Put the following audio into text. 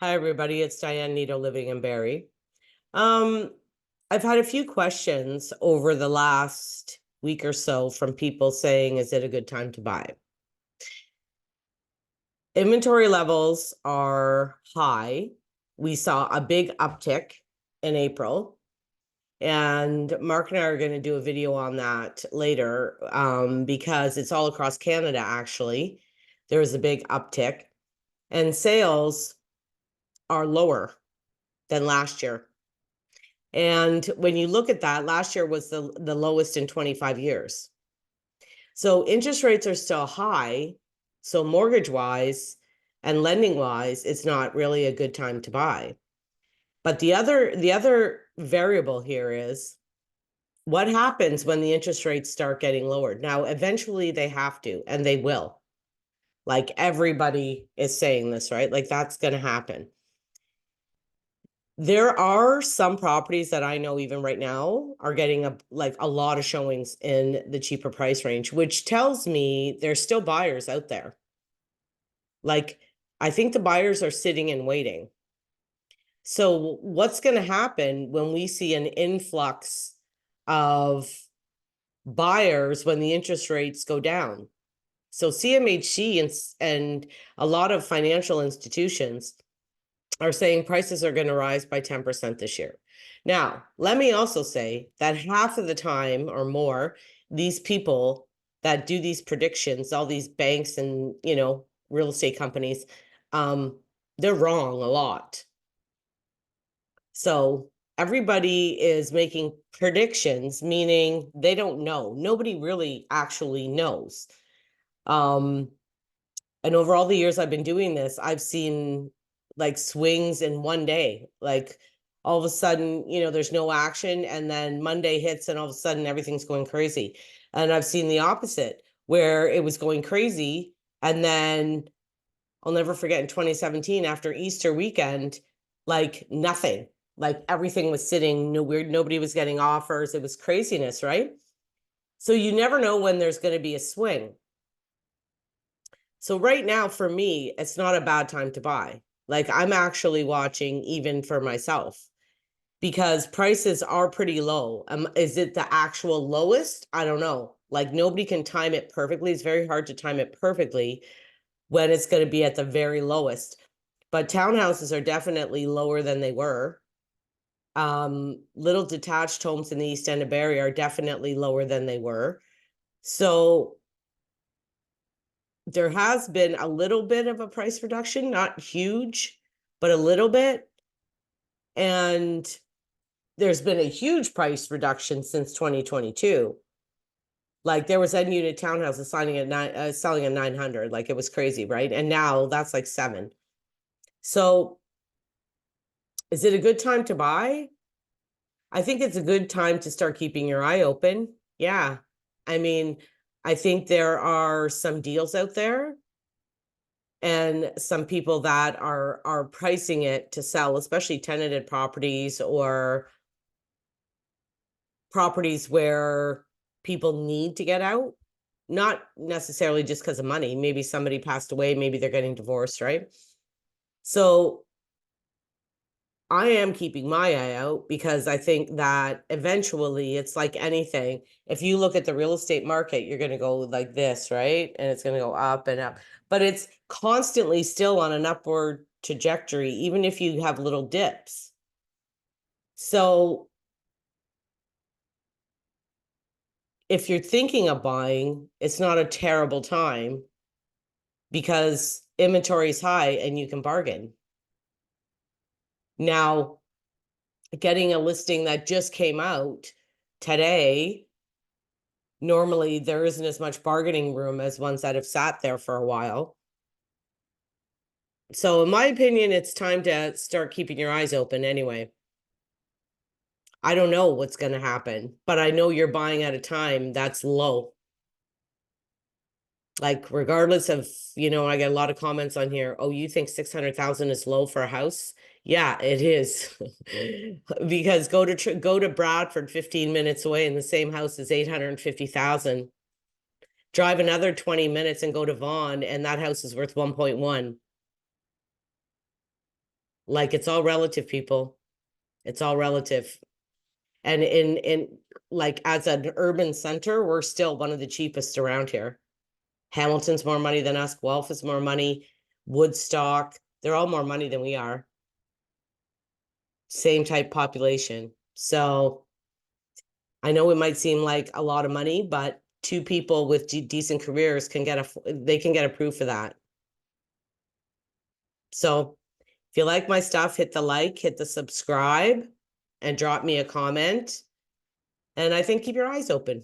Hi, everybody. It's Diane Neto living in Barrie. I've had a few questions over the last week or so from people saying, is it a good time to buy? Inventory levels are high. We saw a big uptick in April. And Mark and I are going to do a video on that later because it's all across Canada, actually. There was a big uptick. And sales are lower than last year. And when you look at that, last year was the lowest in 25 years. So interest rates are still high. So mortgage wise and lending wise, it's not really a good time to buy. But the other variable here is what happens when the interest rates start getting lowered. Now, eventually they have to, and they will. Like everybody is saying this, right? Like that's going to happen. There are some properties that I know even right now are getting a lot of showings in the cheaper price range, which tells me there's still buyers out there. Like, I think the buyers are sitting and waiting. So what's going to happen when we see an influx of buyers when the interest rates go down? So CMHC and a lot of financial institutions are saying prices are going to rise by 10% this year. Now, let me also say that half of the time or more, these people that do these predictions, all these banks and, real estate companies, they're wrong a lot. So everybody is making predictions, meaning they don't know. Nobody really actually knows. And over all the years I've been doing this, I've seen like swings in one day. Like all of a sudden, there's no action, and then Monday hits and all of a sudden everything's going crazy. And I've seen the opposite where it was going crazy, and then I'll never forget in 2017 after Easter weekend, like nothing. Like everything was sitting, nobody was getting offers. It was craziness, right? So you never know when there's going to be a swing. So right now for me, it's not a bad time to buy. Like I'm actually watching even for myself because prices are pretty low. Is it the actual lowest? I don't know. Like nobody can time it perfectly. It's very hard to time it perfectly when it's going to be at the very lowest. But townhouses are definitely lower than they were. Little detached homes in the East End of Barrie are definitely lower than they were. So there has been a little bit of a price reduction, not huge, but a little bit. And there's been a huge price reduction since 2022. Like there was end unit townhouses selling at 900. Like it was crazy, right? And now that's like 7. So is it a good time to buy? I think it's a good time to start keeping your eye open. Yeah. I mean, I think there are some deals out there and some people that are pricing it to sell, especially tenanted properties or properties where people need to get out, not necessarily just because of money. Maybe somebody passed away, maybe they're getting divorced, right? So I am keeping my eye out because I think that eventually it's like anything. If you look at the real estate market, you're going to go like this, right? And it's going to go up and up, but it's constantly still on an upward trajectory, even if you have little dips. So if you're thinking of buying, it's not a terrible time because inventory is high and you can bargain. Now, getting a listing that just came out today, normally there isn't as much bargaining room as ones that have sat there for a while. So in my opinion, it's time to start keeping your eyes open anyway. I don't know what's going to happen, but I know you're buying at a time that's low. Like regardless of, I get a lot of comments on here. Oh, you think 600,000 is low for a house? Yeah, it is. Because go to Bradford 15 minutes away and the same house is 850,000. Drive another 20 minutes and go to Vaughan and that house is worth 1.1. Like, it's all relative, people. It's all relative. And in like, as an urban center, we're still one of the cheapest around here. Hamilton's more money than us. Guelph is more money. Woodstock, they're all more money than we are. Same type population. So I know it might seem like a lot of money, but two people with decent careers can they can get approved for that. So if you like my stuff, hit the like, hit the subscribe, and drop me a comment. And I think keep your eyes open.